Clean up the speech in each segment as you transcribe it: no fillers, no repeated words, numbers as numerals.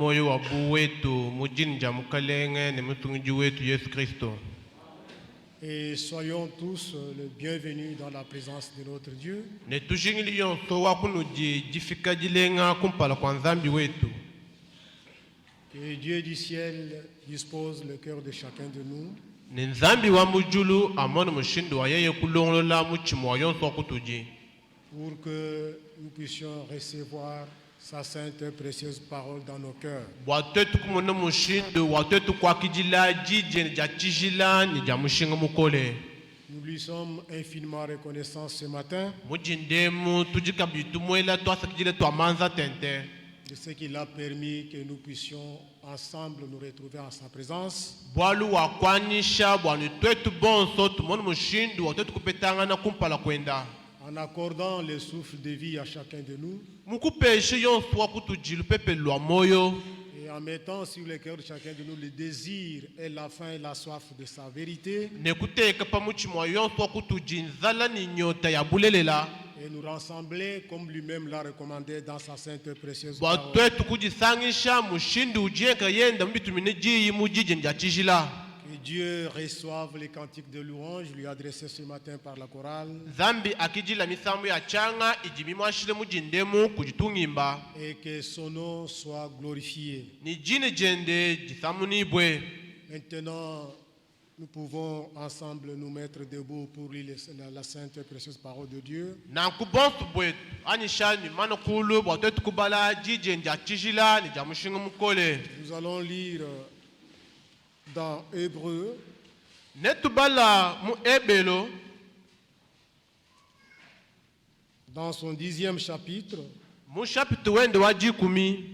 moyo wa Bwana wetu mujinja mukalenge ne mutungi wetu Yesu Kristo. Et soyons tous le bienvenus dans la présence de notre Dieu. Ne tujingili yonso wa kunuji jifika jilenga kumpala kwa nzambi wetu. Que Dieu du ciel dispose le cœur de chacun de nous. Ne nzambi wa mujulu amone mushindo wa yeye kulongolola muchimo wa yonso wa kutuji. Pour que nous puissions recevoir sa sainte et précieuse parole dans nos cœurs. Watetu kumona mushindo watetu kwa kijila jije ni jachijila ni jamushinga mukole. Nous lui sommes infiniment reconnaissants ce matin Mujindemu tujikabitu mwela twasa kijile twamanza tente. de ce qu'il a permis que nous puissions ensemble nous retrouver en sa présence. Bwalu wa kwanisha bwanu twetu bonso tumone mushindo watetu kupetanga na kumpala kwenda. En accordant le souffle de vie à chacun de nous Mukupeshe yonso wa kutujilu pepe lwa moyo. et en mettant sur le cœur de chacun de nous le désir et la faim et la soif de sa vérité Nekuteka pamuchimo wa yonso wa kutujinzala ni nyota ya bulelela. et nous rassembler comme lui-même l'a recommandé dans sa sainte et précieuse parole. Bwatwetu kujisangisha mushindu ujienka yenda mbitu mineji mujije njachijila. Que Dieu reçoive les cantiques de louange lui adressés ce matin par la chorale Zambi akijila misambu ya changa ijimimwashile mujindemu kujitungimba. et que son nom soit glorifié. Ni jine jende jisamunibwe. Maintenant, nous pouvons ensemble nous mettre debout pour lire la sainte et précieuse parole de Dieu. Na kubonsu bwetu anishani mano kulu bwatwetu kubala jije njachijila ni jamushinga mukole. Nous allons lire dans Hébreu, Netubala mu ebelo dans son 10e chapitre. mu chapitre wende wa jikumi.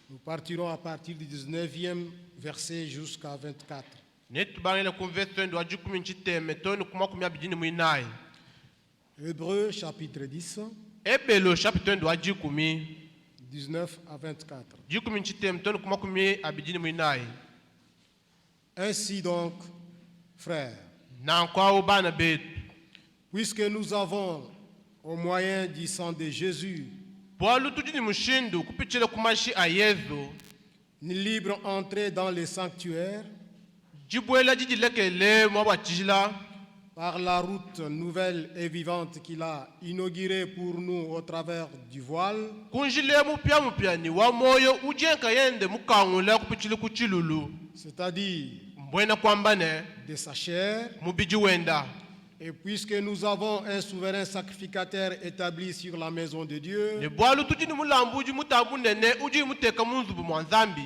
Nous partirons à partir du 19e verset jusqu'à 24. Netubangile kumvese wende wa jikumi nchiteme toni kumakumi abijini mwinai. Hébreu chapitre 10, Ebelo chapitre wende wa jikumi. 19 à 24. Jikumi nchiteme toni kumakumi abijini mwinai. Ainsi donc, frères, Na kwa ubana betu. puisque nous avons, au moyen du sang de Jésus, Bwalu tujini mushindu kupichile kumashi a Yesu. une libre entrée dans le sanctuaire, Jibwela jijilekele mwa bwachijila. par la route nouvelle et vivante qu'il a inaugurée pour nous au travers du voile, Kunjile mupya ni wa moyo ujenka yende mukangula kupichile kuchilulu. c'est-à-dire Mbwena kwambane de sa chair. mubiji wenda. Et puisque nous avons un souverain sacrificateur établi sur la maison de Dieu, Ne bwalu tujini mulambu uji mutabu nene uji muteka munzubu mwanzambi.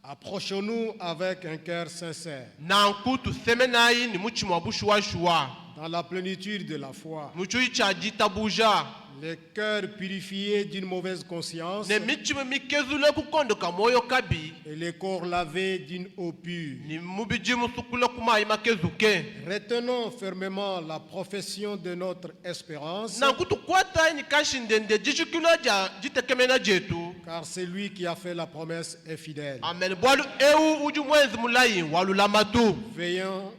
approchons-nous avec un cœur sincère, Na nkutu semenayi ni muchi mwabushu wa shuwa. dans la plénitude de la foi, Muchu icha jitabuja. les cœurs purifiés d'une mauvaise conscience Ne michi mikezule kukondoka moyo kabi. et les corps lavés d'une eau pure. Ni mubiji musukula kumayi makezuke. Retenons fermement la profession de notre espérance, Na nkutu kwata ni kashi ndende jishukula ja jitekemena jetu. car c'est lui qui a fait la promesse est fidèle. Amen. Bwalu eu uji mwenzi mulayi walulamatu. Veillons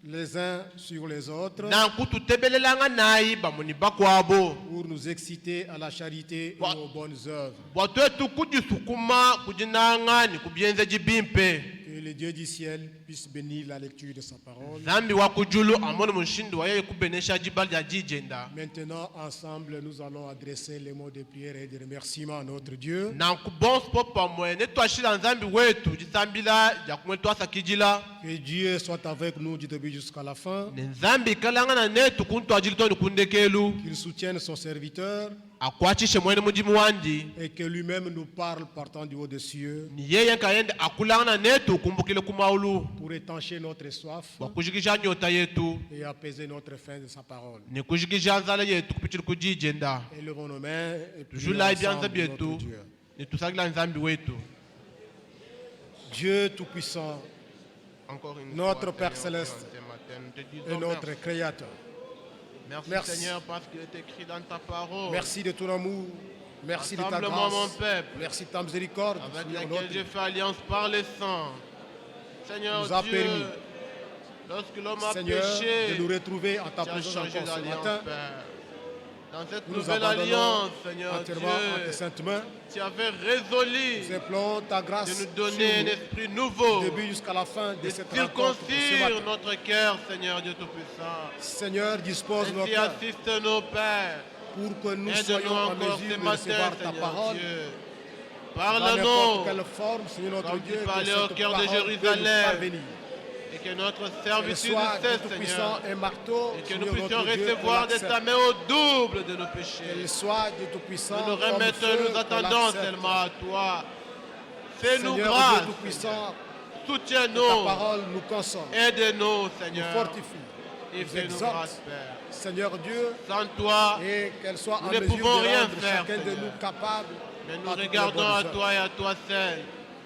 les uns sur les autres Na nkutu tebelelanga nayi bamuni bakwabo. pour nous exciter à la charité et aux bonnes œuvres. Bwatwetu kujisukuma kujinanga ni kubyenze jibimpe. Que le Dieu du ciel puisse bénir la lecture de sa parole. Zambi wa kujulu amone mushindu wa yeye kubenesha jibali ya jijenda. Maintenant, ensemble, nous allons adresser les mots de prière et de remerciement à notre Dieu. Na kubonsu popa mwene twashila nzambi wetu jisambila ja kumwe twasa kijila. Que Dieu soit avec nous du début jusqu'à la fin. Ne nzambi kalanga na netu kuntu ajili toni kundekelu. Qu'il soutienne son serviteur Akwachishe mwene mujimu wandi. et que lui-même nous parle partant du haut des cieux Ni yeye nkayende akulanga na netu kumbukile kumaulu. pour étancher notre soif Wa kujikisha nyota yetu. et apaiser notre faim de sa parole. Ni kujikisha nzala yetu kupichili kujijenda. Élevons nos mains et prions Jula ibyanza ensemble byetu. notre Dieu. Ni tusagila nzambi wetu. Dieu Tout-Puissant, Encore une Notre fois, Père Seigneur, Céleste ce matin, nous te disons et notre Créateur. merci, Merci. Seigneur, parce qu'il est écrit dans ta parole. Merci de ton amour, merci de ta Rassemblement, mon grâce, peuple, merci de ta miséricorde avec sur laquelle notre j'ai fait alliance par le sang. Seigneur nous a Dieu, permis, lorsque l'homme a Seigneur, péché, de nous retrouver en ta tu as présence changé encore ce d'alliance, matin. Père. Dans cette nous nouvelle abandonnons alliance, Seigneur entièrement en tes Dieu, saintes mains. tu avais résolu Nous implorons ta de grâce nous sur donner un nous, esprit nouveau, du début jusqu'à la fin de de cette rencontre de ce circoncire matin. notre cœur, Seigneur Dieu Tout-Puissant. Seigneur, dispose nos Ainsi cœurs assiste nos pères. pour que nous Aide-nous soyons en encore mesure ce de matin, recevoir ta Seigneur parole Dieu. dans Parle-nous, n'importe quelle forme, Seigneur notre comme Dieu, tu que parlais au cette cœur de parole peut nous Jérusalem. parvenir. Et que notre Qu'elle servitude soit cesse, Dieu Seigneur. tout-puissant et marteau, Et que Seigneur nous puissions notre Dieu, recevoir qu'on de ta l'accepte. main au double de nos péchés. Qu'elle soit Dieu tout-puissant, Nous nous comme remettons, feu, nous qu'on attendons l'accepte. seulement à toi. Fais-nous Seigneur grâce. Dieu tout-puissant, ta Soutiens-nous. parole nous console, Aide-nous, nous Seigneur. fortifie, Et nous fais-nous exhorte. grâce, Père. Seigneur Dieu, Sans toi, et qu'elle soit Nous en ne mesure pouvons de rien rendre faire, chacun de Seigneur. nous capable mais à nous toutes les regardons bonnes à œuvres. toi et à toi seul.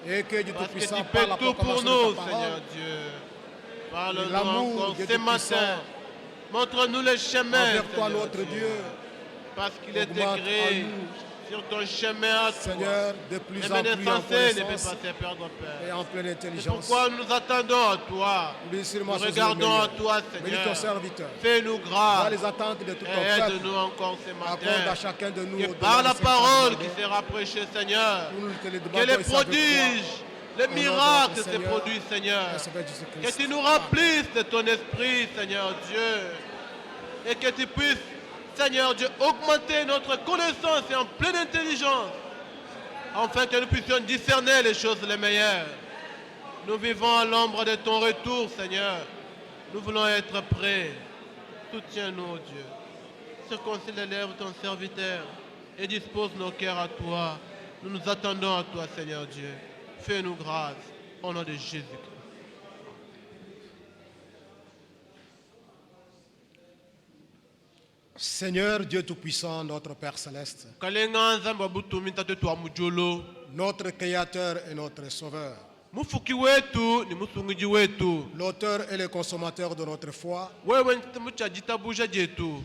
Et que Dieu Parce que tu tout-puissant, fais par la tout pour proclamation nous, de ta Seigneur parole, Dieu. Parle-nous l'amour, encore Dieu ce tout-puissant, matin. Montre-nous le chemin, envers toi, Seigneur notre Dieu. Dieu, Parce qu'il est augmente en écrit nous, sur ton chemin à toi. Seigneur, de plus Même en un plus en insensé ne peut connaissance pas se perdre, et Père. en pleine C'est intelligence. pourquoi nous attendons à toi. Bénis seulement Nous ce regardons Seigneur. à toi, Bénis ton Seigneur. serviteur. Fais-nous Vois grâce. les attentes de tout ton Et peuple. aide-nous encore ce Accorde à matin. chacun de nous Que au-delà par de la ses parole demandés. qui sera prêchée, Seigneur, Nous te le que demandons les ici avec toi. prodiges, les Au nom de miracles notre se Seigneur produisent, Seigneur. et Sauveur Jésus-Christ. Que tu nous remplisses de ton esprit, Seigneur Dieu. Et que tu puisses, Seigneur Dieu, augmenter notre connaissance et en pleine intelligence. Afin que nous puissions discerner les choses les meilleures. Nous vivons à l'ombre de ton retour, Seigneur. Nous voulons être prêts. Soutiens-nous, oh Dieu. Circoncis les lèvres de ton serviteur et dispose nos cœurs à toi. Nous nous attendons à toi, Seigneur Dieu. Fais-nous grâce au nom de Jésus-Christ. Seigneur Dieu Tout-Puissant, notre Père Céleste, Kalenga nzambe wa butumi ntate twa mujolo. notre Créateur et notre Sauveur, Mufuki wetu ni musungiji wetu. l'auteur et le consommateur de notre foi, Wewe muchajitabusha jetu.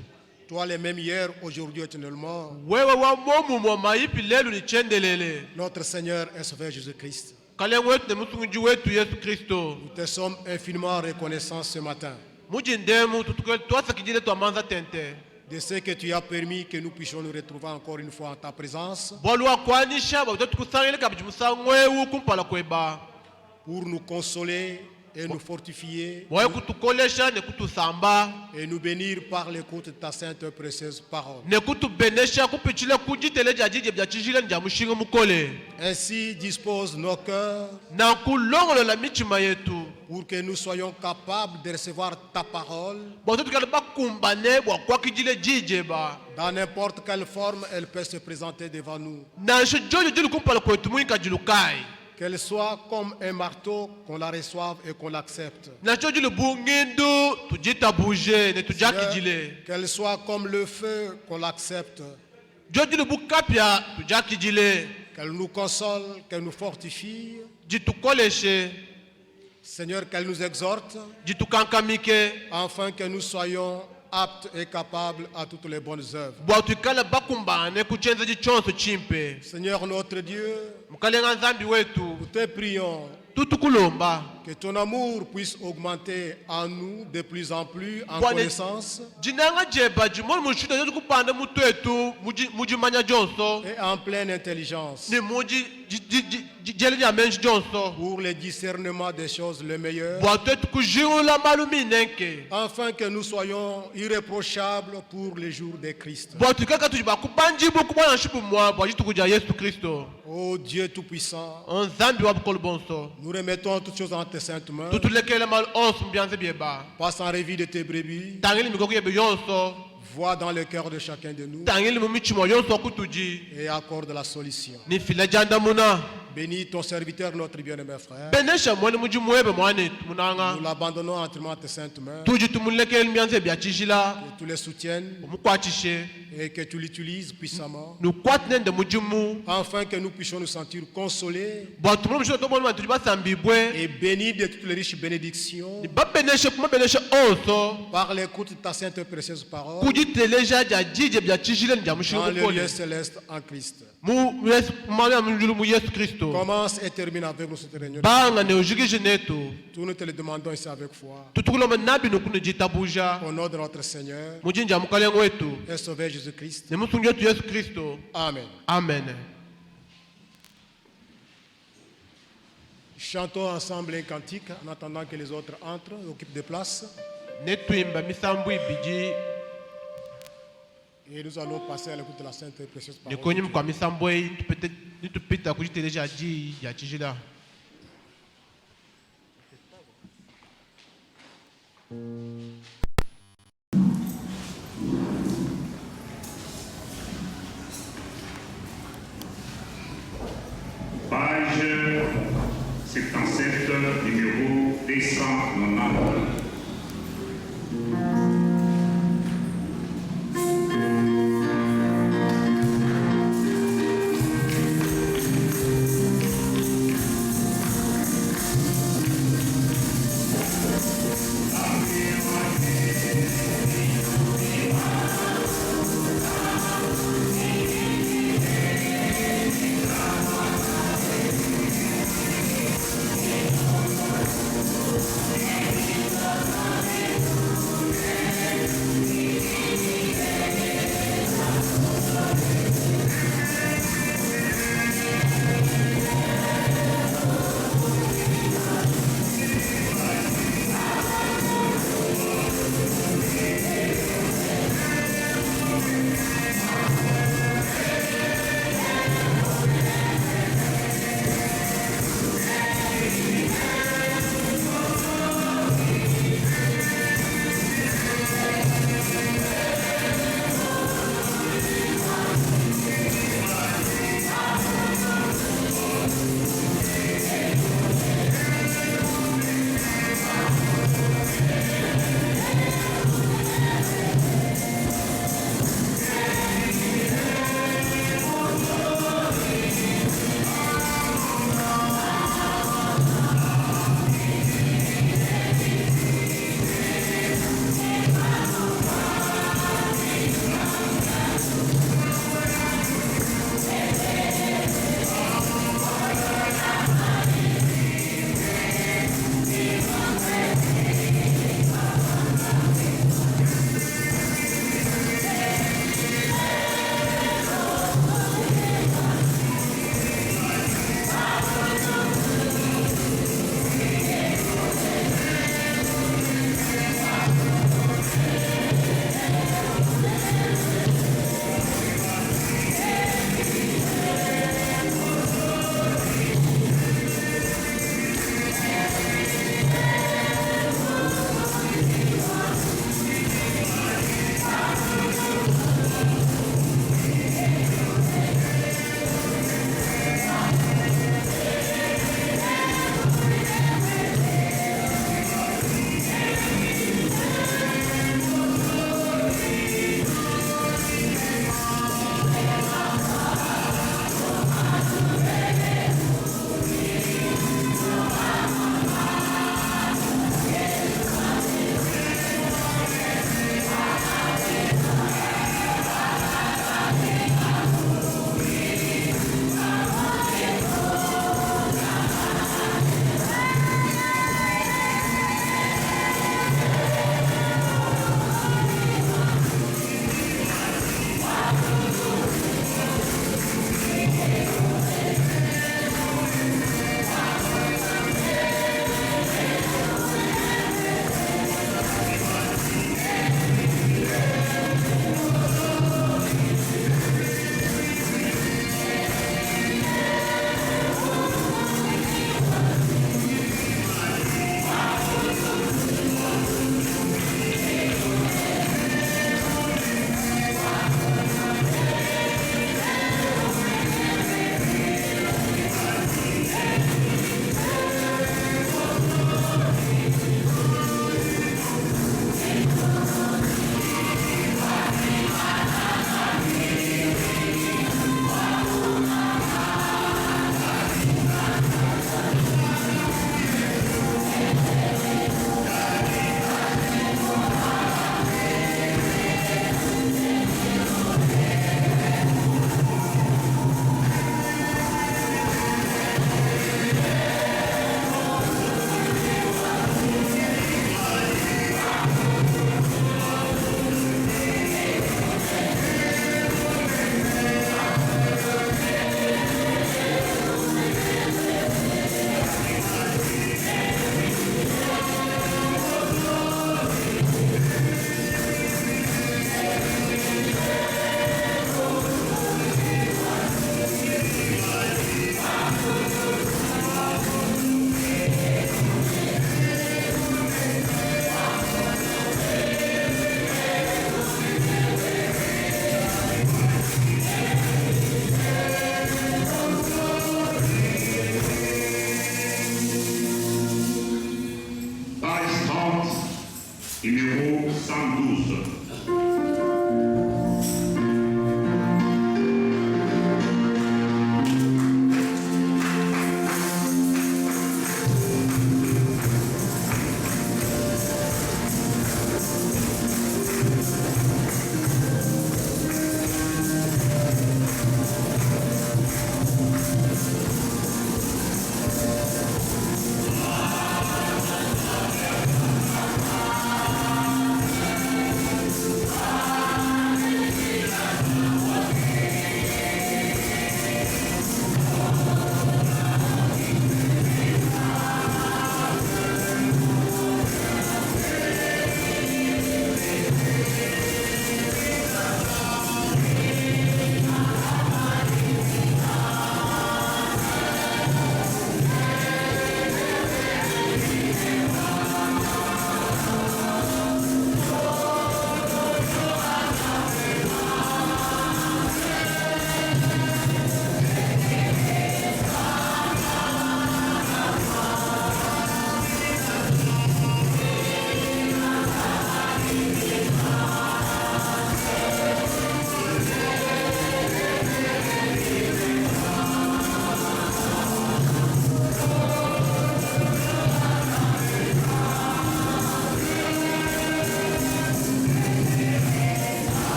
toi les mêmes hier, aujourd'hui, éternellement, Wewe wa momu mwa maipi lelu ni chendelele. notre Seigneur et Sauveur Jésus-Christ. Kalenga wetu ni musungiji wetu Yesu Kristo. Nous te sommes infiniment reconnaissants ce matin Mujindemu tutukwe twasa kijile twa manza tente. de ce que tu as permis que nous puissions nous retrouver encore une fois en ta présence Bwalwa kwanisha babuta tukusangile kabiji musangwewu kumpala kweba. pour nous consoler et nous fortifier Mwaye kutukolesha ne kutusamba. et nous bénir par l'écoute de ta sainte et précieuse parole. Ne kutubenesha kupichile kujitele jajije bya chijile nja mushinga mukole. Ainsi dispose nos cœurs Na kulongolola michima yetu. pour que nous soyons capables de recevoir ta parole Bwatu tukale bakumbane bwa kwa kijile jije ba. dans n'importe quelle forme elle peut se présenter devant nous. Na shojojo jilu kumpala kwetu mwika jilukai. Qu'elle soit comme un marteau, qu'on la reçoive et qu'on l'accepte. Na shojojo jilu bungindu tujita buje ne tujaki jile. Seigneur, qu'elle soit comme le feu, qu'on l'accepte. Jojo jilu bukapya tujaki jile. Qu'elle nous console, qu'elle nous fortifie. Jitukoleshe, Seigneur, qu'elle nous exhorte, jitukankamike. afin que nous soyons aptes et capables à toutes les bonnes œuvres. Bwatu ikala bakumbane kuchenza jichonso chimpe. Seigneur notre Dieu, Mukalenga nzambi wetu. nous te prions Tutukulomba. que ton amour puisse augmenter en nous de plus en plus en Bwana- connaissance Jinanga jeba jimoni mushuda yote kupanda mutu wetu mujimanya jonso. et en pleine intelligence Ni muji jele nya menji jonso. pour le discernement des choses les meilleures, Bwatu wetu kujiula malumi nenke. afin que nous soyons irréprochables pour les jours de Christ. Bwatu kaka tujiba kubanjibu kubwana nshipu mwa bwajitu kuja Yesu Kristo. Ô Dieu Tout-Puissant, Nzambi wa bukolo bonso. nous remettons toutes choses en tes saintes mains. Tutulekele mal onsu mbyanze bieba. Passe en revue de tes brebis. Tangili mikoku yebe yonso. Vois dans le cœur de chacun de nous Tangili mumichimo yonso kutuji. et accorde la solution. Ni fila janda muna. Bénis ton serviteur, notre bien-aimé frère. Benesha mwene mujimwebe mwane munanga. Nous l'abandonnons entièrement à tes saintes mains. Tuji tumulekele mbyanze byachishila. Que tu les soutiennes Omukwatishe. et que tu l'utilises puissamment, Nukwati nende mujimu. afin que nous puissions nous sentir consolés Bwatu mulu mshito tobo mwana tujiba sambibwe. et bénis de toutes les riches bénédictions Ni babeneshe kuma beneshe onso. par l'écoute de ta sainte et précieuse parole Kujiteleja jajije byachishile nja dans mushingo le kole. lieu céleste en Christ. Mu Yesu mwana mjulu mu Yesu Kristo. Kristo. Commence et termine avec nous cette réunion. Banga ne ujigije netu. Tout nous te le demandons ici avec foi. Tutukuloma nabi nukunu jitabuja. Au nom de notre Seigneur Mujinja mukalengo wetu. et Sauveur Jésus-Christ. Ne musungi wetu Yesu Kristo. Amen. Amen. Chantons ensemble un cantique en attendant que les autres entrent et occupent des places. Netuimba misambu ibiji. Et nous allons passer à l'écoute de la sainte et précieuse parole. Nikonyim kwa misambu peut-être nitupita kujiteleja ji ya chijila. Page 77, numéro 290. Amen.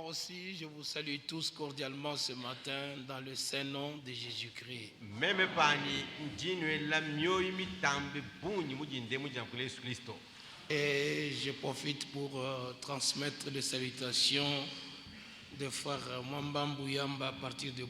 aussi, je vous salue tous cordialement ce matin dans le saint nom de Jésus-Christ. Meme pani njinwe la mioyo mitambe bunyi mujinde mujankule Yesu Kristo. Et je profite pour transmettre les salutations de frère Mwamba Mbuyamba à partir de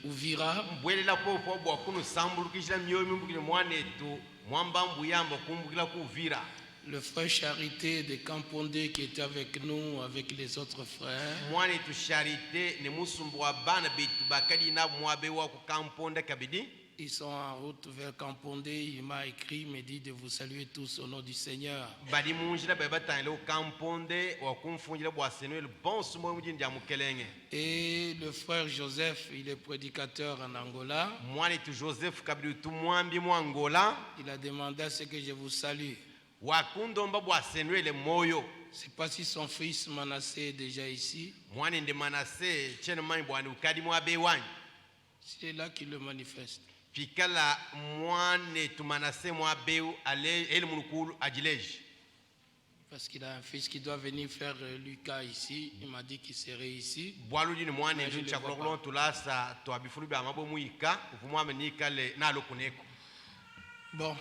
Uvira. Mbwelela popo bwa kunu sambulukishila mioyo mimbukile mwanetu Mwamba Mbuyamba kumbukila ku Uvira. Le frère Charité de Campondé qui était avec nous, avec les autres frères. Mwanetu Charité ne musumbu wa bana bitu bakadi na mwabe wa ku Kamponde kabidi. Ils sont en route vers Campondé. Il m'a écrit, me dit de vous saluer tous au nom du Seigneur. Badi munjila beba tanile ku Kamponde wa kumfunjila bwa Seigneur bon sumo mujindi ya mukelenge. Et le frère Joseph, il est prédicateur en Angola. Mwanetu Joseph kabidi tu mwambi mu Angola. Il a demandé à ce que je vous salue. Wakundomba bwa Seigneur le moyo. Je ne sais pas si son fils Manassé est déjà ici. Mwanende Manassé chene mani bwani ukadi mwabe wanyi. C'est là qu'il le manifeste. Fikala mwane tu Manassé mwabe ale ele munukulu ajileji. Parce qu'il a un fils qui doit venir faire Lucas ici. Il m'a dit qu'il serait ici. Bwalu ni mwane ndu chakulokolo tulasa to abifulu bya mabo muika ufumwame nikale nalo kuneko. Bon.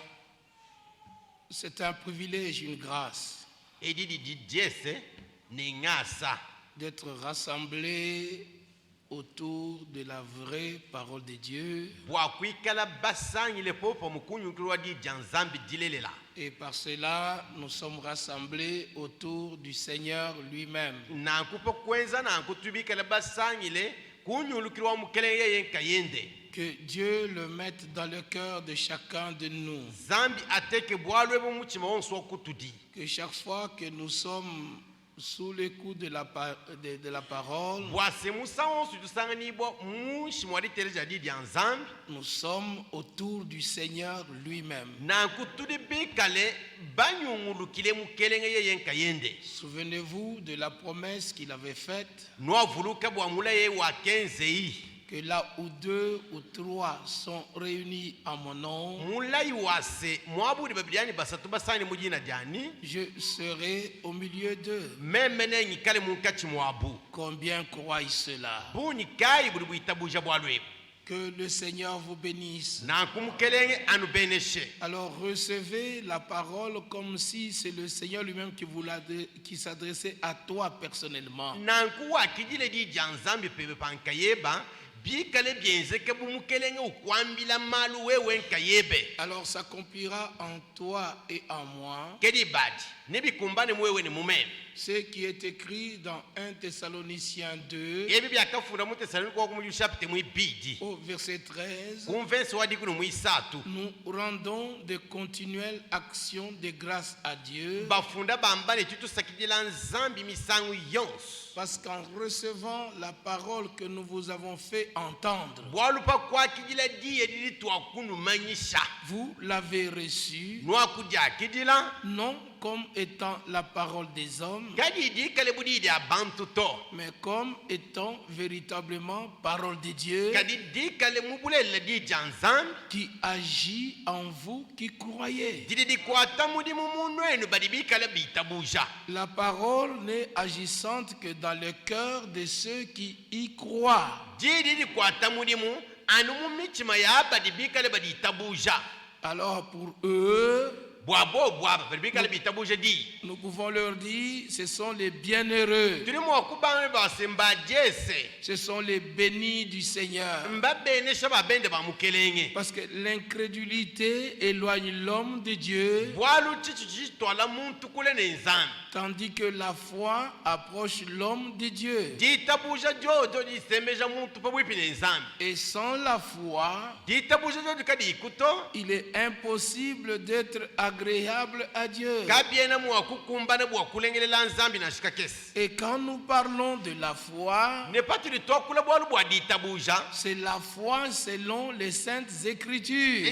C'est un privilège, une grâce d'être rassemblés autour de la vraie parole de Dieu. Et par cela, nous sommes rassemblés autour du Seigneur lui-même. Que Dieu le mette dans le cœur de chacun de nous. Que chaque fois que nous sommes sous le coup de la parole, nous sommes autour du Seigneur lui-même. Souvenez-vous de la promesse qu'il avait faite. Que là où 2 ou 3 sont réunis en mon nom, je serai au milieu d'eux. Combien croient cela? Que le Seigneur vous bénisse. Alors recevez la parole comme si c'est le Seigneur lui-même qui s'adressait à toi personnellement. Alors s'accomplira en toi et en moi ce qui est écrit dans 1 Thessaloniciens 2 au verset 13. Nous rendons de continuelles actions de grâce à Dieu, parce qu'en recevant la parole que nous vous avons fait entendre, vous l'avez reçue non comme étant la parole des hommes, mais comme étant véritablement parole de Dieu qui agit en vous qui croyez. La parole n'est agissante que dans le cœur de ceux qui y croient. Alors pour eux, nous pouvons leur dire, ce sont les bienheureux, ce sont les bénis du Seigneur. Parce que l'incrédulité éloigne l'homme de Dieu, tandis que la foi approche l'homme de Dieu. Et sans la foi, il est impossible d'être agréable à Dieu. Et quand nous parlons de la foi, c'est la foi selon les Saintes Écritures.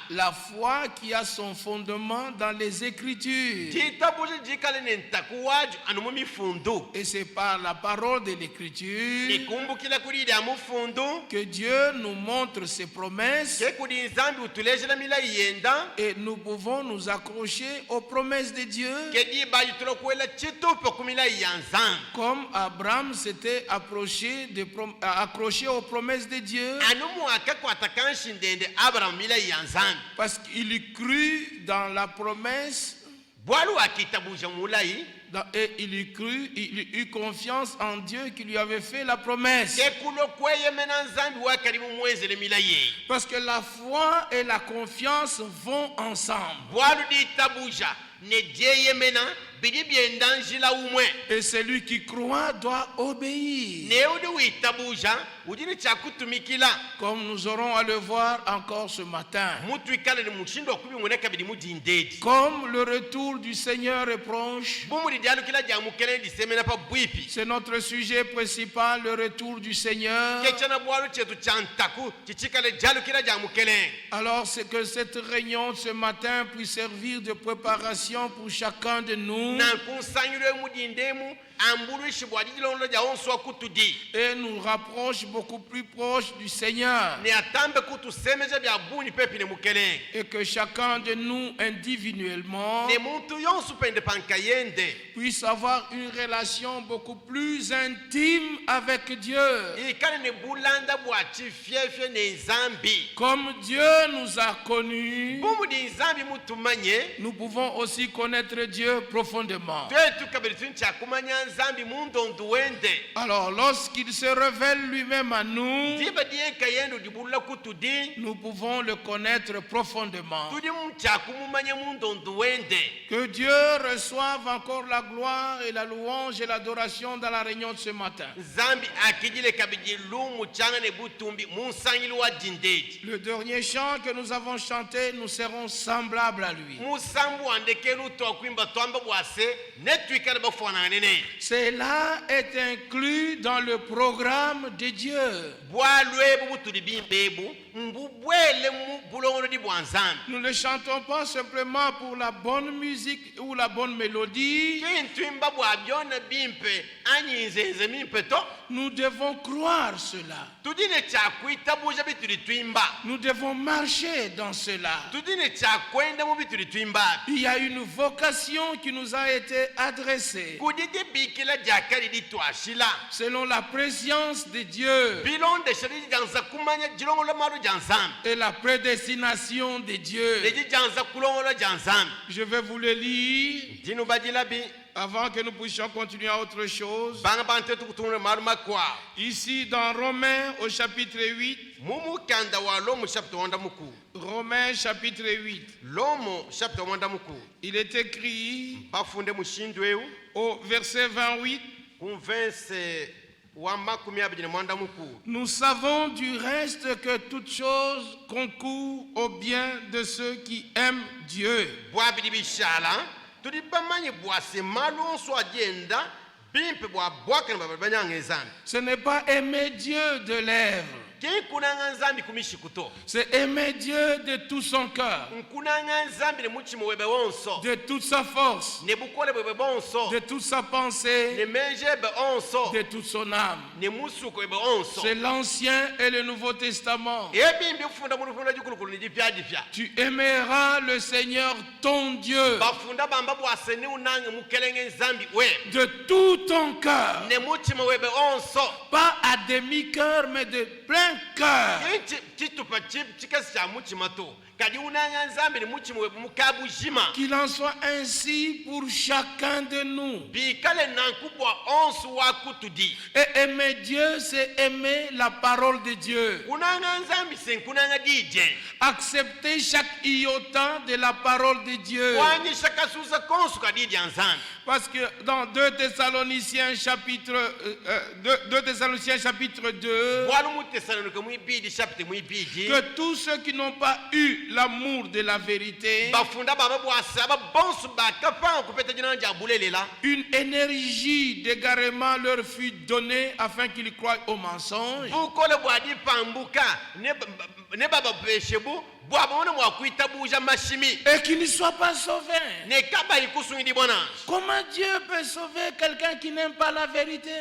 La foi qui a son fondement dans les Écritures. Et c'est par la parole de l'Écriture que Dieu nous montre ses promesses kekudi nzambi utulejela mila yenda et nous pouvons nous accrocher aux promesses de Dieu kedi bayi tulokuela chitupe kumila ya nzambi comme Abraham s'était accroché aux promesses de Dieu anumu akakwata kanshi ndende Abraham mila ya nzambi parce qu'il y crut dans la promesse bwalu akitabuja mulai et il y crut, il eut confiance en Dieu qui lui avait fait la promesse. kekulo kweye mena nzambi wakalimu mwezele mila ye Parce que la foi et la confiance vont ensemble. bwalu ditabuja ne jeye mena bidi byendanjila umwe Et celui qui croit doit obéir. neudi witabuja ujini chakutumikila Comme nous aurons à le voir encore ce matin. mutu ikala ni mushindo kubi muneka bidi mudindedi Comme le retour du Seigneur est proche, bumuri dialu kila jamukele disemena pa bwipi c'est notre sujet principal, le retour du Seigneur. kechana bwalu chetu chantaku chichikale dialu kila jamukele Alors c'est que cette réunion ce matin puisse servir de préparation pour chacun de nous na kunsanyiro mudindemu ambulu shibwadi londo ja onso kutudi et nous rapproche beaucoup plus proche du Seigneur. ne atambe kutusemeje bya buni pepi ne mukele Et que chacun de nous individuellement ne muntu yonsu pende pankayende puisse avoir une relation beaucoup plus intime avec Dieu. ikale ne bulanda bwachi fiefie ne nzambi Comme Dieu nous a connus, bumudi nzambi mutumanye nous pouvons aussi connaître Dieu profondément. twetu kabiri tuncha kumanya nzambi mundondu wende Alors lorsqu'il se révèle lui-même à nous, diba die kayendo dibula kutudi nous pouvons le connaître profondément. tudi mcha kumumanya mundondu wende Que Dieu reçoive encore la gloire et la louange et l'adoration dans la réunion de ce matin. nzambi akijile kabiji lumu changa ne butumbi munsangili wa dindedi Le dernier chant que nous avons chanté, nous serons semblables à lui. musambu andekelu twakwimba twamba bwase netwikale bafanana nene Cela est inclus dans le programme de Dieu. bwalwebu butuli bimbebu mbubwele mu bulongo di bwanzambi Nous ne chantons pas simplement pour la bonne musique ou la bonne mélodie. kintwimba bwabyona bimpe anyinzenze mimpe to Nous devons croire cela. tudine chakwitabuja bituli twimba Nous devons marcher dans cela. tudine chakwenda mu bituli twimba Il y a une vocation qui nous a été adressée kudidi bikila jakali ditwashila selon la préscience de Dieu bilonde shali janza kumanya jilongola maru janzambi et la prédestination de Dieu. leji janza kulongola janzambi Je vais vous le lire dinu bajilabi avant que nous puissions continuer à autre chose. banga bante tukutumule maru makwa Ici dans Romains au chapitre 8, mumu kanda wa lomu chapter wanda muku Romains chapitre 8, lomu chapter wanda muku il est écrit bafunde mushindweu au verset 28, kunvense wa makumi abiri mwanda muku nous savons du reste que toutes choses concourent au bien de ceux qui aiment Dieu. bwabiri bishala tuli bamanyi bwase malonso agenda bimpe bwa bwaka na babanyanga ezambi Ce n'est pas aimer Dieu de lèvres, kinkunanga nzambi kumishi kuto c'est aimer Dieu de tout son cœur, nkunanga nzambi ne muchimo webe wonso de toute sa force, ne bukole bwebe bonso de toute sa ne pensée, mejebe onso de toute son âme. ne musuko webe onso C'est l'Ancien et le Nouveau Testament. ebimbi kufunda mu lufunda jikulukulu ni dipya dipya Tu aimeras le Seigneur ton Dieu bafunda bamba bwase ni unange mukelenge nzambi we de tout ton cœur, ne muchimo webe onso pas à demi-cœur, mais de plein cœur. chitupa chikasi cha muchima to kadi unanga nzambi ne muchimo webe mukabujima Qu'il en soit ainsi pour chacun de nous. bikale nankubwa onso wakutudi Et aimer Dieu, c'est aimer la parole de Dieu. kunanga nzambi senkunanga dije Accepter chaque iota de la parole de Dieu. wanyisha kasuza konso kadidi ya nzambi Parce que dans 2 Thessaloniciens chapitre 2, bwala mutesalonika mwibidi chapite mwibidi que tous ceux qui n'ont pas eu l'amour de la vérité, bafunda baba bwase ababonso bakapanga kupeta jina nja bulelela une énergie d'égarement leur fut donnée afin qu'ils croient au mensonge. bukole bwadi pambuka ne baba peshebu bwabone mwakwitabuja mashimi Et qu'ils ne soient pas sauvés. ne kaba ikusungidi bwana Comment Dieu peut sauver quelqu'un qui n'aime pas la vérité?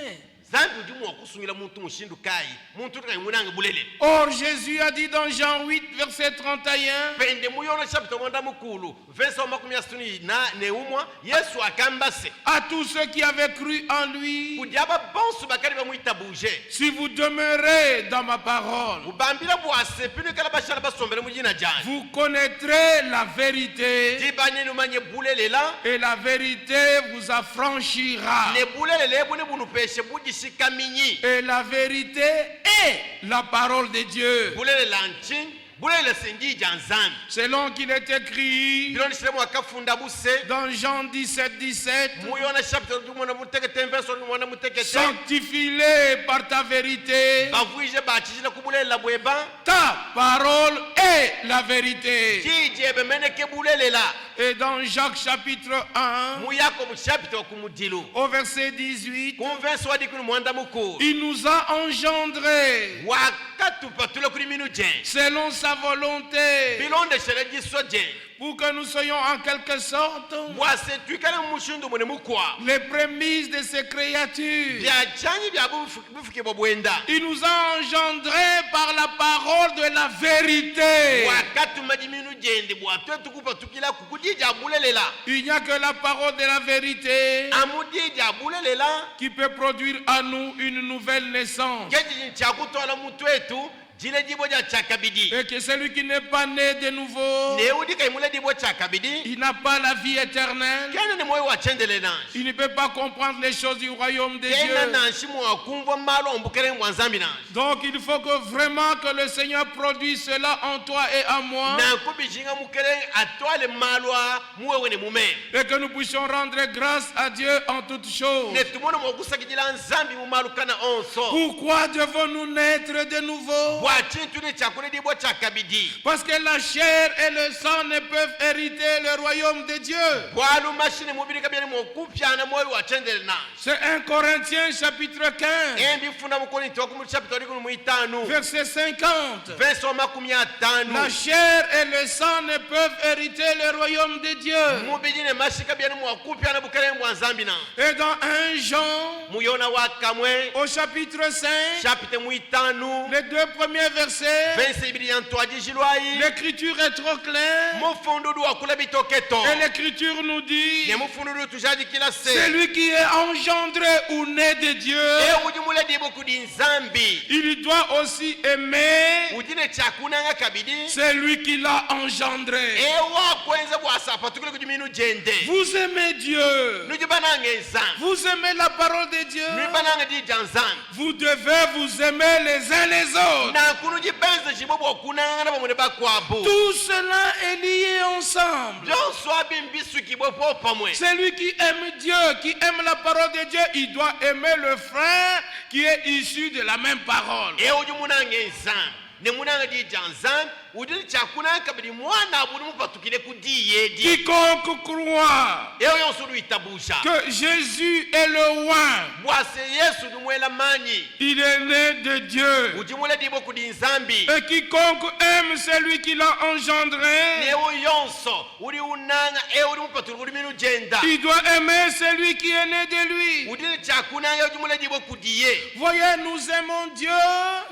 zambi udi mwakusungira muntu mushindukai muntu tukaimunanga bulele. Or Jésus a dit dans Jean 8 verset 31, Pende muyono chapter mwanda mukulu verse makumi asituni na neumwa Yesu akambase à tous ceux qui avaient cru en lui, kudiaba bonso bakali bamuita buje si vous demeurez dans ma parole, ubambira bwase pinu kala bashala basombere mujina jani vous connaîtrez la vérité dibani umanye bulele la et la vérité vous affranchira. ne bulele le buni bunu peshe budishika minyi Et la vérité est la parole de Dieu. bulele lanchin bulele sengi janzambi Selon qu'il est écrit biloni shiremo akafunda buse dans Jean 17, 17, muyona chapter mwana mutekete verse mwana mutekete sanctifie-les par ta vérité. bavuije bachishina kubulela bweba Ta parole est la vérité. jijebe meneke bulele la Et dans Jacques chapitre 1, muyako mu chapter kumudilu au verset 18, konverso wadi kuni mwanda mukulu il nous a engendrés wakatupatula kuli minu jen selon sa volonté bilonde shere jiso jen pour que nous soyons en quelque sorte bwase twikale mumushindu mune mukwa les prémices de ses créatures. byachanyi bya bufuke bwenda Il nous a engendrés par la parole de la vérité. wakatumaji minu jende bwatwe tukupa tukila kukudija bulelela Il n'y a que la parole de la vérité amudija bulelela qui peut produire à nous une nouvelle naissance. keji chakutola mutu wetu jile jibo ja chakabidi Et que celui qui n'est pas né de nouveau, neudi kaimule dibo chakabidi il n'a pas la vie éternelle. kene ni moyo wachendele nanshi Il ne peut pas comprendre les choses du royaume de kena Dieu. nanshi mwakumva malo ombukere mwanzambi nanshi Donc il faut que vraiment que le Seigneur produise cela en toi et en moi. nankubijinga mukere atwale malwa muwewe ne mume Et que nous puissions rendre grâce à Dieu en toutes choses. netumone mwakusakijila nzambi mumalukana onso Pourquoi devons-nous naître de nouveau? bwachintu ne chakule dibo chakabidi Parce que la chair et le sang ne peuvent hériter le royaume de Dieu. bwalu mashine mubiri kabyani mwokupyana moyo wachendele nanshi C'est 1 Corinthiens chapitre 15, embifuna mukorinto wakumu chapter likuni muitanu verset 50. verse makumi atanu La chair et le sang ne peuvent hériter le royaume de Dieu. mubiri ne mashika byani mwokupyana bukere mwanzambi nanshi Et dans 1 Jean, muyona wakamwe au chapitre 5, chapitre muitanu les deux premiers versets, verse ibiri yantwajijilwayi l'écriture est trop claire. mufundudu wakula bitoketo Et l'écriture nous dit, ne mufundudu tujadikila se celui qui est engendré ou né de Dieu, ujimule dibo kudi nzambi il doit aussi aimer ujine chakunanga kabidi celui qui l'a engendré. wakwenza bwasapa tukile kujiminu jende Vous aimez Dieu. nujibananga enzambi Vous aimez la parole de Dieu. nujibananga dija nzambi Vous devez vous aimer les uns les autres. nankunu jibenze jibo bwokunangana bamwene bakwabu Tout cela est lié ensemble. byonso abimbisuki bwepo pamwe Celui qui aime Dieu, qui aime la parole de Dieu, il doit aimer le frère qui est issu de la même parole. ujimunanga enzambi nemunanga dija nzambi udili chakunanga kabidi mwana abuli mupatukile kudiyedi Quiconque croit yonso luitabusha que Jésus est le roi, bwase yesu numwela manyi il est né de Dieu. ujimule dibo kudi nzambi Et quiconque aime celui qui l'a engendré, newo yonso uli unanga uli mupatula kudi minu jenda il doit aimer celui qui est né de lui. udili chakunanga ujimule dibo kudiye Voyez, nous aimons Dieu,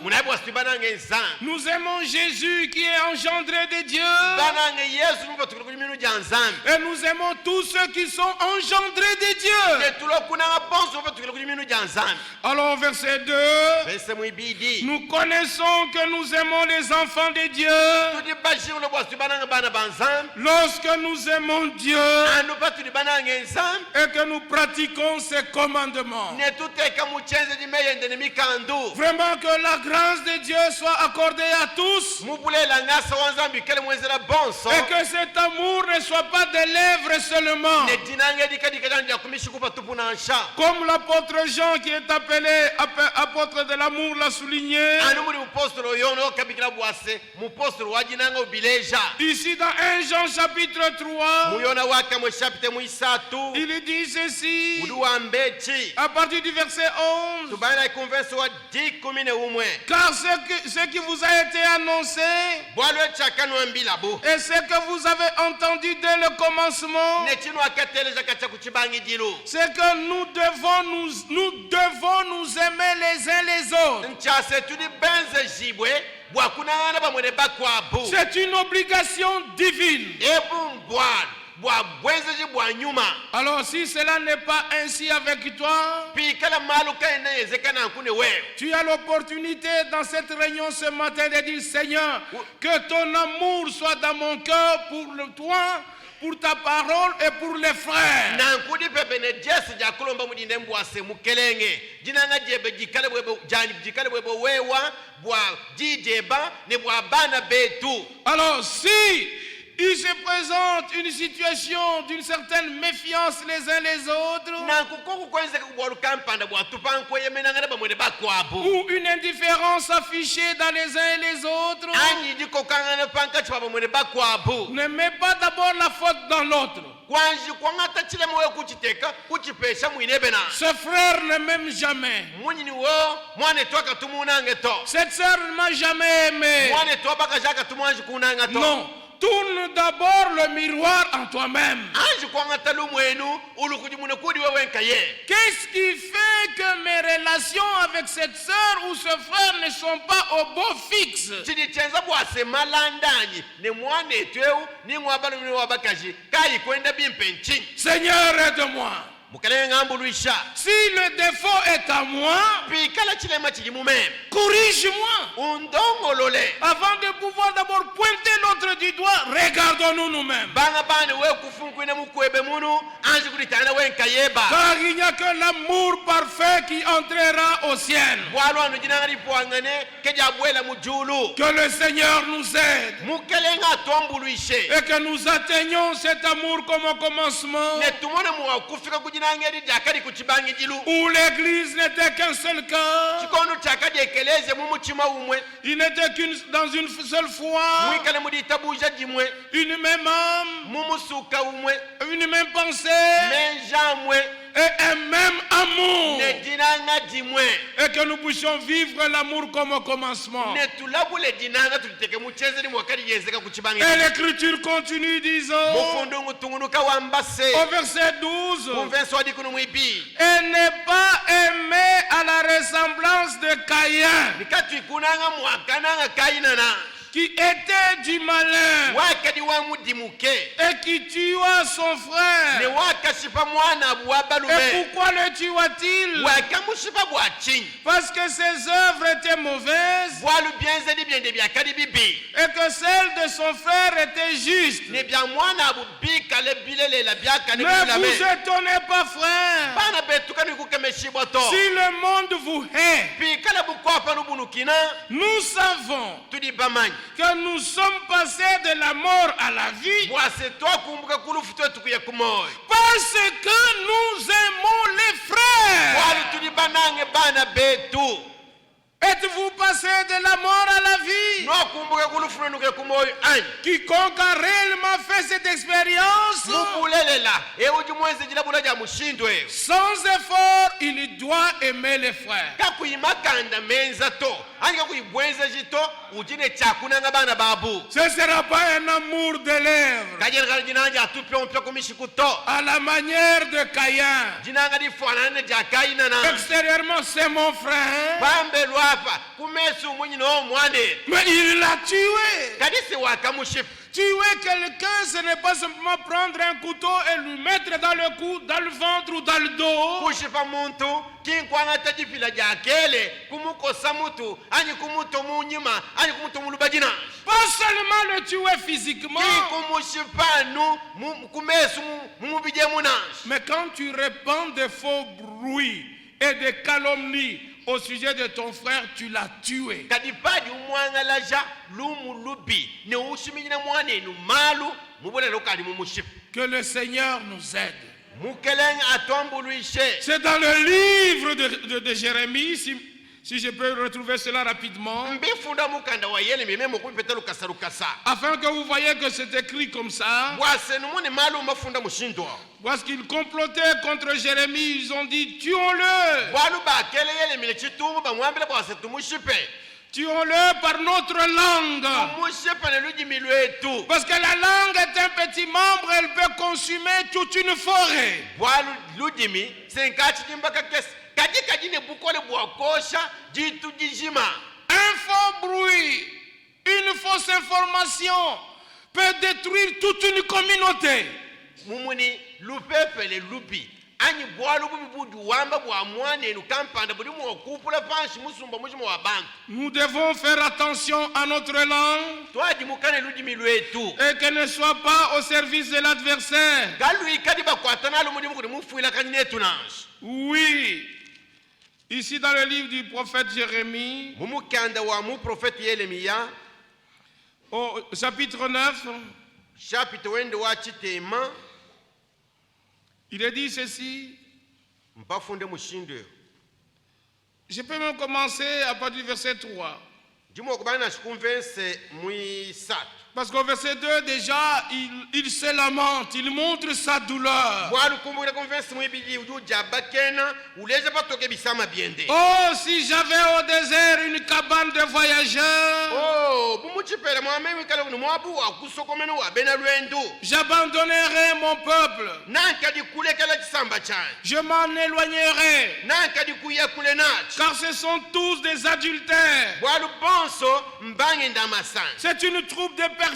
munaye bwasibananga enzambi nous aimons Jésus qui est engendré de Dieu, bananga yesu mupatula kudi minu ja nzambi et nous aimons tous ceux qui sont engendrés de Dieu. netulokunanga bonso mupatukile kudi minu ja nzambi Alors verset 2, vese mwibidi nous connaissons que nous aimons les enfants de Dieu tudi bashimule bwasibananga bana ba nzambi lorsque nous aimons Dieu anu patuli bananga enzambi et que nous pratiquons ses commandements. netuteka muchenze jimeyende ne mikandu Vraiment que la grâce de Dieu soit accordée à tous mubulela ngasa wanzambi kele mwenzela bonso et que cet amour ne soit pas des lèvres seulement. netinanga dikadikadanja kumishikupa tupu na nsha Comme l'apôtre Jean qui est appelé apôtre de l'amour l'a souligné. Ani muri mupostolo oyo nokabikira bwase mupostolo wajinanga obileja. Ici dans 1 Jean chapitre 3, Muyona waka mu chapitre mu isatu. il dit ceci, Uduambechi. à partir du verset 11. Tubana ikonvenso wa 10:11. Car ce qui vous a été annoncé Bwalo chakano ambilabo. et ce que vous avez entendu dès le commencement, Netino akateleja kacha kuchibangi dilu. c'est que nous devons nous aimer les uns les autres. Nchase tuni benze jibwe bwakunangana bamwene bakwabu. C'est une obligation divine. Ebu mbwana bwabwenze jibwa nyuma. Alors si cela n'est pas ainsi avec toi, Pikala maluka enezekana nkune wewe. tu as l'opportunité dans cette réunion ce matin de dire, Seigneur, que ton amour soit dans mon cœur pour toi, pour ta parole et pour les frères. Nankudi pepe ne Jesu jakulomba mudine mbwase mukelenge. Jinanga jebe jikale bwebo jani jikale bwebo wewa bwa jijeba ne bwa bana betu. Alors si il se présente une situation d'une certaine méfiance les uns les autres, Nankukoko kwenze kubwa lukampanda bwa tupanko yemenanga bamwene bakwabu. ou une indifférence affichée dans les uns et les autres, Anyi diko kangana panka chwa bamwene bakwabu. ne mets pas d'abord la faute dans l'autre. Kwanji kwangata chile moyo kuchiteka kuchipesha mwinebe na. Ce frère ne m'aime jamais. Munyini wo mwane toka tumunange to. Cette sœur ne m'a jamais aimé. Mwane to baka jaka tumanji kunanga to. Non. Tourne d'abord le miroir en toi-même. Anji kwangata lumwenu ulukuji munekudi wewe nkaye. Qu'est-ce qui fait que mes relations avec cette sœur ou ce frère ne sont pas au beau fixe? Chidi chenza bwase malandanyi ne mwane tweu ni ngwabalo ni wabakaji kai kwenda bimpenchi. Seigneur, aide-moi. Mukale ngambuluisha. Si le défaut est à moi, Pikala chilema chili mumeme. corrige-moi. Undongo lole. Avant de pouvoir d'abord pointer l'autre du doigt, regardons-nous nous-mêmes. Banga bane we kufunkwine mukwebe munu anji kulitana we nkayeba. Car il n'y a que l'amour parfait qui entrera au ciel. Bwalo anu jinanga lipuangane keja bwela mujulu. Que le Seigneur nous aide Mukelenga tombuluishe. et que nous atteignions cet amour comme au commencement, Ne tumone muwa kufika kujinangeri jakari kuchibangi dilu. où l'Église n'était qu'un seul cœur, Chikondo chakadi ekeleze mumuchima umwe. il n'était dans une seule foi, Mwikale muditabuja jimwe. une même âme, Mumusuka umwe. une même pensée Menja umwe. et un même amour, Ne dinanga jimwe. et que nous puissions vivre l'amour comme au commencement. Ne tulabule dinanga tuliteke mucheze ni mwakari yezeka kuchibangi. Et l'Écriture continue disant Mufundungu tungunuka wambase. au verset 12, Convention adi kunu mwibi. et n'est pas aimé à la ressemblance de Caïn, Nikatu ikunanga mwakananga kainana. qui était du malin Wakadi wa mudimuke. et qui tua son Ne frère. wakashipa mwana Et bwabalume. pourquoi le tua-t-il? Wakamushipa bwachini. Parce que ses œuvres étaient mauvaises Bwalu bienzeli byende byakali bibi. et que celles de son frère étaient justes. Ne bya mwana bubika le bilele la byaka ne Ne bulame. vous étonnez pas, frère, Bana betuka ni kukemeshiba to. si le monde vous hait. Pikala bukwapa nubunukina. Nous savons Tudi bamanyi. que nous sommes passés de la mort à la vie Bwase twakumbuka kulufu twetukuye kumoyo. parce que nous aimons les frères. Bwalu tuli banange bana betu. Êtes-vous passé de la mort à la vie? Nwakumbuka kulufu nenuke kumoyo anyi. Quiconque a réellement fait cette expérience, Mukulelela. Uji mwenzi jilabula ja mushindwe. sans effort, il doit aimer les frères. Kakuyimakanda menza to. Anyi kakuyibwenza jito. Ujine chakunanga bana babu. Ce ne sera pas un amour de lèvres Kajere jinanga atupe ompya kumishikuto. à la manière de Caïn. Jinanga lifuanane ja kainana. Extérieurement, c'est mon frère, Pambe lwapa. Kumesu mwenyi no mwane. mais il l'a tué. Kadisi wakamushifu. Tuer quelqu'un, ce n'est pas simplement prendre un couteau et lui mettre dans le cou, dans le ventre ou dans le dos. Kushipa muntu kinkwanga tajipila jakele kumukosa mutu anyi kumuto munyima anyi kumuto mulubajina Pas seulement le tuer physiquement, kikumushipa nu kumesu mumubije munanshi. mais quand tu répands des faux bruits et des calomnies au sujet de ton frère, tu l'as tué. Kadipadi umwanga laja lumulubi ne ushiminyina mwanenu malu mubole lokali mumushipa. Que le Seigneur nous aide. Mukeleng atombuluishe. C'est dans le livre de Jérémie, Si je peux retrouver cela rapidement, mbifunda mukanda wa Yeremiya meme mukupeta lukasa afin que vous voyez que c'est écrit comme ça. bwase numune malu mafunda mushindo Parce qu'ils complotaient contre Jérémie, ils ont dit tuons-le. bwalu bakele Yeremiya chitumbu bamwambile bwase tumushipe Tuons-le par notre langue. tumushipe ne lujimi lwetu Parce que la langue est un petit membre, elle peut consumer toute une forêt. bwalu lujimi senkachi timbaka kesi kaji ne bukole bwakosha jitu jijima Un faux bruit, une fausse information peut détruire toute une communauté. mumuni lupepele lupi anyi bwalu bubi budu wamba bwa mwane nu kampanda budi mu okupula panshi musumba mujima wa bantu Nous devons faire attention à notre langue twaji mukane lujimi lwetu et qu'elle ne soit pas au service de l'adversaire. galu ikadi bakwatana lu mudimu kudi mufuila kanyinetu nanshi Oui, ici dans le livre du prophète Jérémie, mumukanda wa mu prophète Yeremiya au chapitre 9, chapitre wende wa chitema il est dit ceci. mpafunde mushindo Je peux même commencer à partir du verset 3. ndimo okubana shikumvense mwisatu Parce qu'au verset 2, déjà, il se lamente, il montre sa douleur. bwalu kumbukira kumvense mwibili ujuja bakena uleje patoke bisama biende Oh, si j'avais au désert une cabane de voyageurs, oh bumuchipele mwamemi kale bunu mwabu wa kusokomene wa bena lwendu j'abandonnerais mon peuple. nankadi kulekela chisamba chanje Je m'en éloignerai, nankadi kuya kule nachi car ce sont tous des adultères. bwalu bonso mbange ndamasanje C'est une troupe de perfides.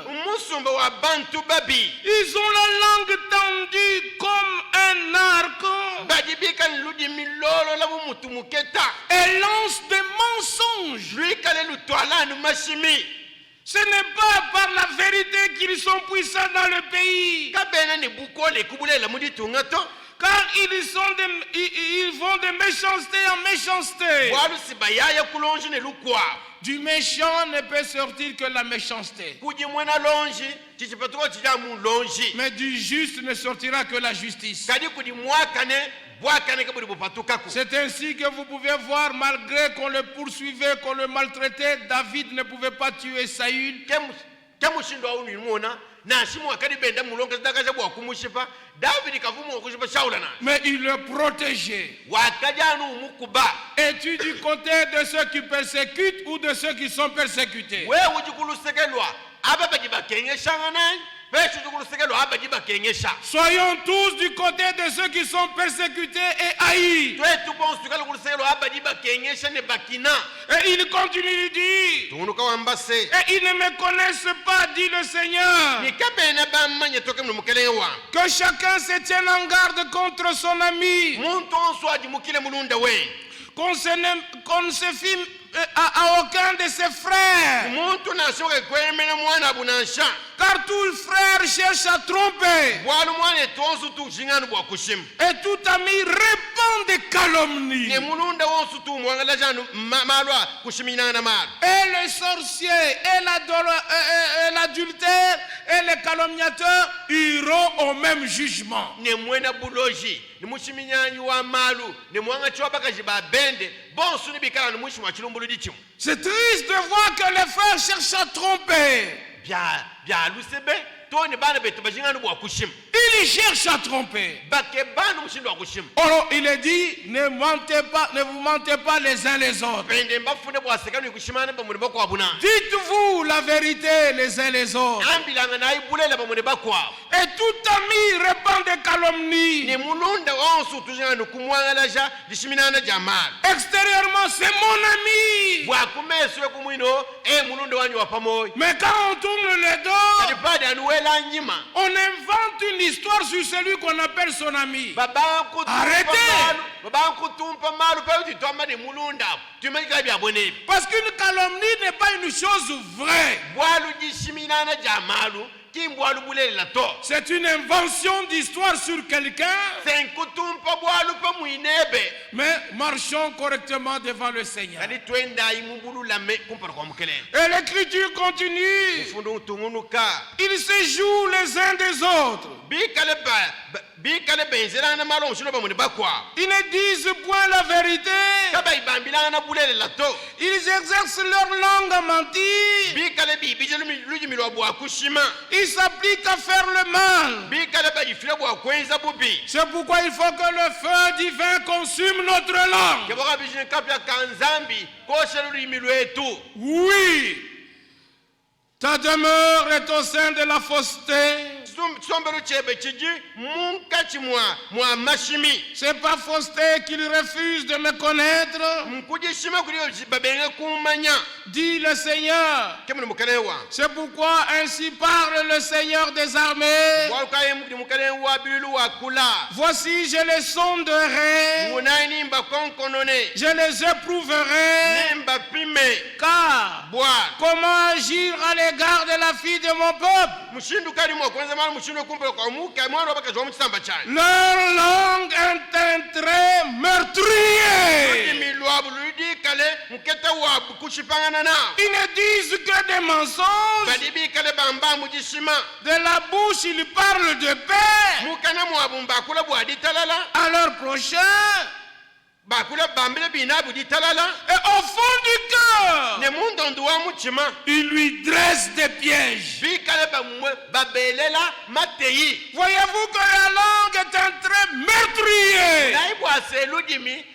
umusumba wa bantu babi Ils ont la langue tendue comme un arc bajibika nludimi lolo la bumutu muketa et lancent des mensonges. lwikale lutwalanu mashimi Ce n'est pas par la vérité qu'ils sont puissants dans le pays, kabena ni bukole kubulela muditunga to car ils vont de méchanceté en méchanceté. bwalu sibayaya kulonji ne lukwa Du méchant ne peut sortir que la méchanceté, kuji mwena lonji chichipatuko chijamu lonji mais du juste ne sortira que la justice. kadi kudi mwakane bwakane kabudi bupatukako C'est ainsi que vous pouvez voir, malgré qu'on le poursuivait, qu'on le maltraitait, David ne pouvait pas tuer Saül. kemushindo aunu imona nashimu akadi benda mulonga zidakaja bwa kumushipa David kavumu okushipa Shaula na Mais il le protégeait. wakajanu mukuba Es-tu du côté de ceux qui persécutent ou de ceux qui sont persécutés? we ujikulusekelwa ababaji bakengesha nganani pesho ujikulusekelwa abaji bakengesha Soyons tous du côté de ceux qui sont persécutés et haïs. twetu bonsu kulusekelwa abaji bakengesha ne bakina Et il continue de dire, tunuka wambase et ils ne me connaissent pas, dit le Seigneur. nikabena bamanye toke mukelewa Que chacun se tienne en garde contre son ami. muntu onso ajimukile mulunda we Qu'on ne se fie à aucun de ses frères. muntu nashoke kwemena mwana bunansha Car tout frère cherche à tromper. bwalu mwana tonsu tu jinganu bwa kushima Et tout ami répand des calomnies. ne mulunda wonsu tu mwangala janu malwa kushimina na mal Et les sorciers, et l'adultère, et les calomniateurs iront au même jugement. ne mwena buloji ne mushiminyanyi wa malu ne mwanga choba kaji ba bende bonsu ni bikala ne mushi wa chilumbulu dichimu C'est triste de voir que les frères cherchent à tromper. bya lusebe to ne bana betu bajinganu bwa kushima Ils cherchent à tromper. bake banu mushindo wa kushima Or, il est dit, ne vous mentez pas les uns les autres. bende mbafune bwa sekanu kushimana ba mune bakwa buna Dites-vous la vérité les uns les autres. ambilanga na ibulela ba mune bakwa Et tout ami répand des calomnies. ne mulunda wonsu tujinganu kumwangala ja dishiminana jamal Extérieurement, c'est mon ami. bwa kumeswe kumwino mulunda wanyu wa pamoja Mais quand on tourne le dos, kadipadi anuwela nyima on invente une histoire sur celui qu'on appelle son ami. babankutumpa Arrêtez. malu pe utitwamba ne mulunda tumekika bya bonebi Parce qu'une calomnie n'est pas une chose vraie. bwalu dishiminana jamalu kimbwalu bulela to C'est une invention d'histoire sur quelqu'un. senkutumpa bwalu pe mwinebe Mais marchons correctement devant le Seigneur. kadi twenda imumbululame kumpara kwa mukelele Et l'écriture continue. ufundu utungunuka Ils se jouent les uns des autres. bikale bikale benzelana malo mushino bamuni bakwa Ils ne disent point la vérité. kaba ibambilana na bulele lato Ils exercent leur langue à mentir. bikale bibije lujimi lwa bwa kushima Ils s'appliquent à faire le mal. bikale bayifile bwa kwenza bubi C'est pourquoi il faut que le feu divin consume notre langue. keboka bijine kapya kanzambi koshe lulimi lwetu Oui, ta demeure est au sein de la fausseté. sombelo chebe chiji munkati mwa mashimi C'est pas fausseté qu'il refuse de me connaître, mkujishima kuliyo babenge kumanya dit le Seigneur. kemuni mukalewa C'est pourquoi ainsi parle le Seigneur des armées. walukaye mukalewa bilu wakula Voici, je les sonderai, munai nimba konkonone je les éprouverai, nimba pime car bwa comment agir à l'égard de la fille de mon peuple? mushindu kali mwa kwanza mwana mushindu kumpela kwa muka mwana wabakazwa mutsamba chani Leur langue est un trait meurtrier. milwabu ludi kale mketa wa kushipangana nao Ils ne disent que des mensonges. badibi kale bamba mujishima De la bouche, ils parlent de paix mukana mwabumba akula bwa ditalala à leur prochain. bakula bambile binabu ditalala Et au fond du cœur, ne mundondo wa muchima ils lui dressent des pièges. bikale bamwe babelela mateyi Voyez-vous que la langue est un trait meurtrier. naibwa seludimi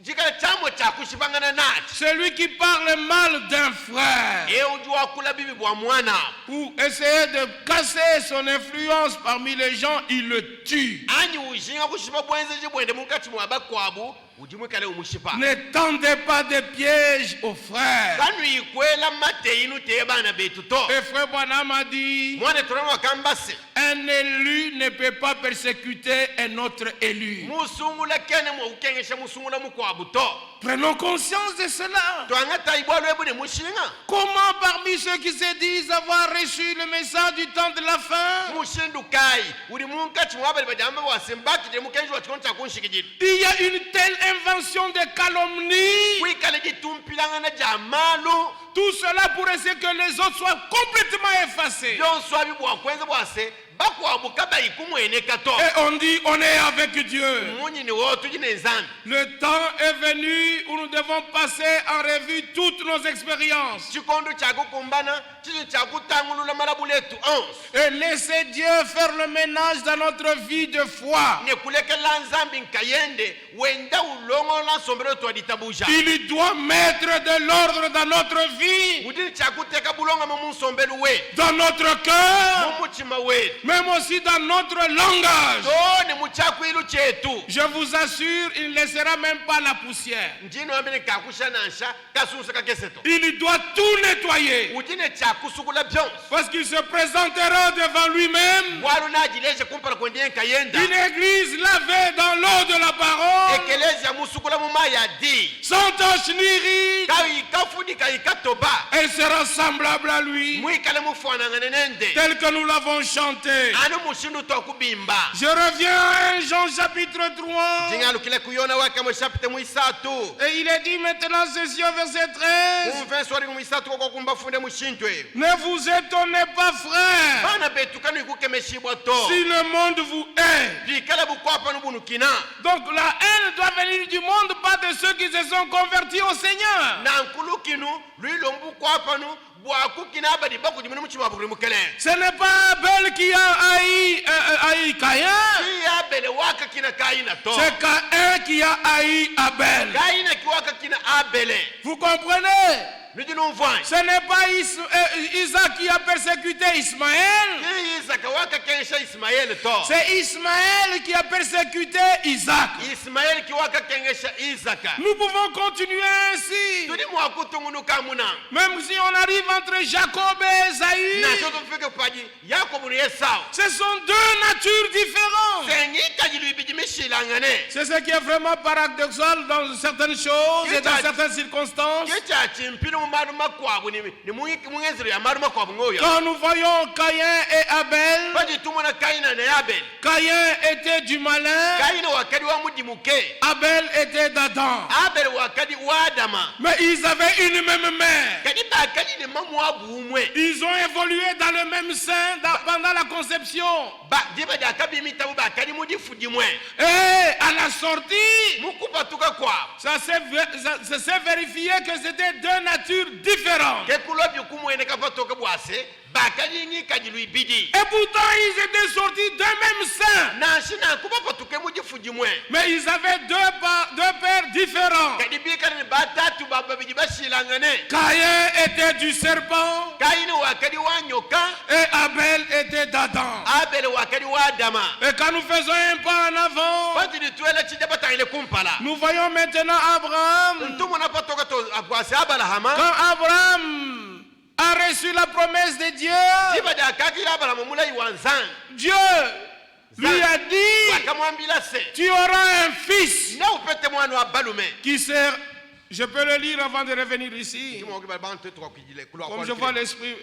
jikale chamo cha kushipangana nacho Celui qui parle mal d'un frère e ujua kula bibi bwa mwana ou essayer de casser son influence parmi les gens, il le tue. anyi ujinga kushipa bwenze jibwende mukati mwa bakwabu ujimwikale umushipa Ne tendez pas des pièges aux frères. kanu ikwela mateyi nuteye bana betu to Et frère Branham a dit, mwana tolano wakambase un élu ne peut pas persécuter un autre élu. musungula kene mwa ukengesha musungula mukwabu to Prenons conscience de cela. twanga taibwa lwebu ne mushinga Comment parmi ceux qui se disent avoir reçu le message du temps de la fin, mushindu kai uli munkati mwabali bajamba wasembakije mukenji wa chikono cha kunshikijira il y a une telle invention de calomnie, kwikale jitumpilangana ja malu tout cela pour essayer que les autres soient complètement effacés. byonswabi bwakwenze bwase bakwabuka bayikumwene kato Et on dit, on est avec Dieu. munyini wotu jine nzambi Le temps est venu où nous devons passer en revue toutes nos expériences chikondo chakukumbana chicho chakutangulula malabu letu onze et laisser Dieu faire le ménage dans notre vie de foi. nekulekela nzambi nkayende wenda ulongola nsombelo twaditabusha Il doit mettre de l'ordre dans notre vie, udini chakuteka bulonga mumunsombelu wetu dans notre cœur, mumutima wetu même aussi dans notre langage. to ni muchakwilu chetu Je vous assure, il ne laissera même pas la poussière. njino ambene kakushanansha kasusa kakeseto Il doit tout nettoyer udine chakusukula byonse parce qu'il se présentera devant lui-même. bwalu najileje kumpala kwendiye nkayenda Une église lavée dans l'eau de la parole, ekeleza musukula mumaya di sans tache ni ride. kafunika ikatoba Elle sera semblable à lui, mwikale mufanangane nende tel que nous l'avons chanté. anu mushindu tokubimba Je reviens à 1 Jean chapitre 3. jingalukile kuyona wake mushapite muisatu Et il est dit maintenant ceci au verset 13. kumvenso ali muisatu koko kumbafunde mushintwe Ne vous étonnez pas, frères, bana betu kanu ikukemeshibwa to si le monde vous hait. bikale bukwapa nubunukina Donc la haine doit venir du monde, pas de ceux qui se sont convertis au Seigneur. na nkulukinu lwilo mbukwapanu bwakukina abadi bakujimini muchima bukuli mukele Ce n'est pas Abel qui a haï Caïn, iya bele waka kina kaina to c'est Caïn qui a haï Abel. kaina kiwaka kina abele Vous comprenez? nujinu mvwani Ce n'est pas Isaac qui a persécuté Ismaël, iyi isaka waka kensha ismaeli to c'est Ismaël qui a persécuté Isaac. ismaeli kiwaka kengesha isaka Nous pouvons continuer ainsi. tuli mwakutungunuka muna Même si on arrive entre Jacob et Esaü, nacho tufike paji yakobu ni esau ce sont deux natures différentes. senyikaji lwibijimishilangane C'est ce qui est vraiment paradoxal dans certaines choses et dans certaines circonstances. kicha chimpinu maruma kwabo ni mungenzero ya maruma kwabo ngoyo. Quand nous voyons Caïn et Abel, Padi tumona Kaina na Abel. Caïn était du malin, Kaina wakadi wa mudimuke. Abel était d'Adam. Abel wakadi wa Adama. Mais ils avaient une même mère. Kadi ba kadi ni mamu abumwe. Ils ont évolué dans le même sein pendant la conception. Ba diba da kabi mitabu ba kadi mudi fudimwe. Et à la sortie, Mukupa tuka kwa. ça s'est vérifié que c'était deux natures différentes. Ke kulobi kumwene kapatoka bwase. Ba kadi ni kadi lui bidi. Et pourtant, ils étaient sortis d'un même sein. Na shina kupa patuke mudi fudimwe. Mais ils avaient deux pères différents. Kadi bi kadi batatu baba bidi bashilangane. Caïn était du serpent Kaina wakadi wa nyoka. et Abel était d'Adam. Abel wakadi wa Adama. Et quand nous faisons un pas en avant, Padi ni tuele chidabata ile kumpala. nous voyons maintenant Abraham. Ntumona patoka to abwase Abrahama. Quand Abraham a reçu la promesse de Dieu, Diba da kadi Abrahama mulai wanzan. Dieu lui a dit, Wakamwambila se. tu auras un fils Na upete mwana wa balume. qui sert. Je peux le lire avant de revenir ici. Comme je vois l'esprit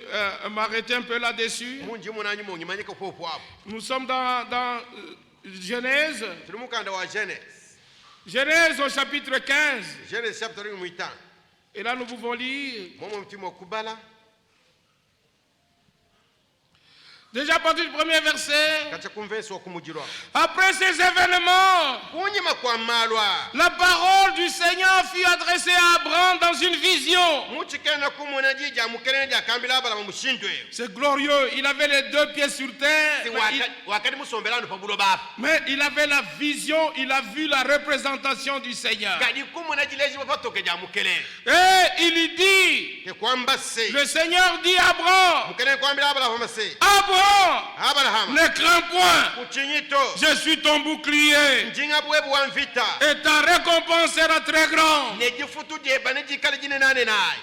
m'arrêter un peu là-dessus. Nous sommes dans Genèse. Genèse au chapitre 15. Et là nous pouvons lire. Déjà à partir du premier verset. Après ces événements, la parole du Seigneur fut adressée à Abraham dans une vision. C'est glorieux. Il avait les deux pieds sur terre. Mais il avait la vision, il a vu la représentation du Seigneur. Et il dit, le Seigneur dit à Abraham, Abraham, ne crains point, je suis ton bouclier et ta récompense sera très grande.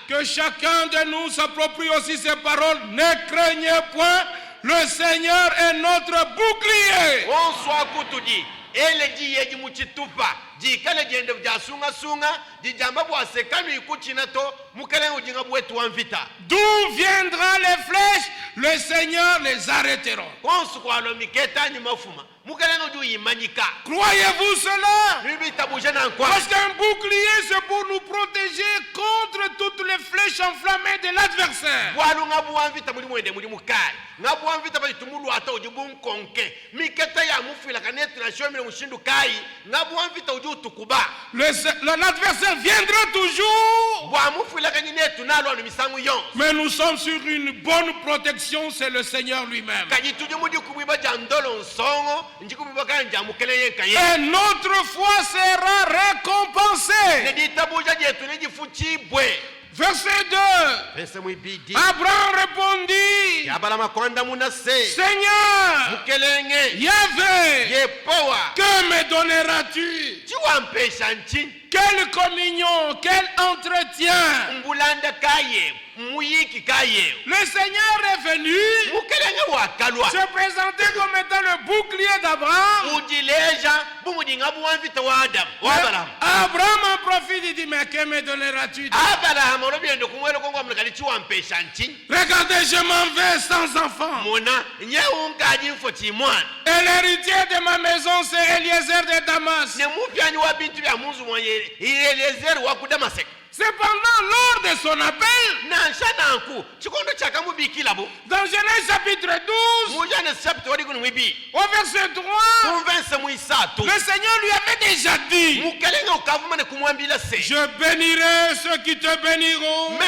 Que chacun de nous s'approprie aussi ces paroles. Ne craignez point, le Seigneur est notre bouclier. D'où viendra les flèches, le Seigneur les arrêtera. Croyez-vous cela? Parce qu'un bouclier, c'est pour nous protéger contre toutes les flèches enflammées de l'adversaire. L'adversaire viendra toujours. Mais nous sommes sur une bonne protection, c'est le Seigneur lui-même. Et notre foi sera récompensée. Verset 2. Abraham répondit, Seigneur, Yahvé, que me donneras-tu? Quelle communion, quel entretien. Le Seigneur est venu se présenter comme étant le bouclier d'Abraham. Abraham en profite et dit, mais que me donneras-tu? Regardez, je m'en vais sans enfant. Et l'héritier de ma maison, c'est Eliezer de Damas. Cependant, lors de son appel, dans Genèse chapitre 12, au verset 3, le Seigneur lui avait déjà dit, je bénirai ceux qui te béniront,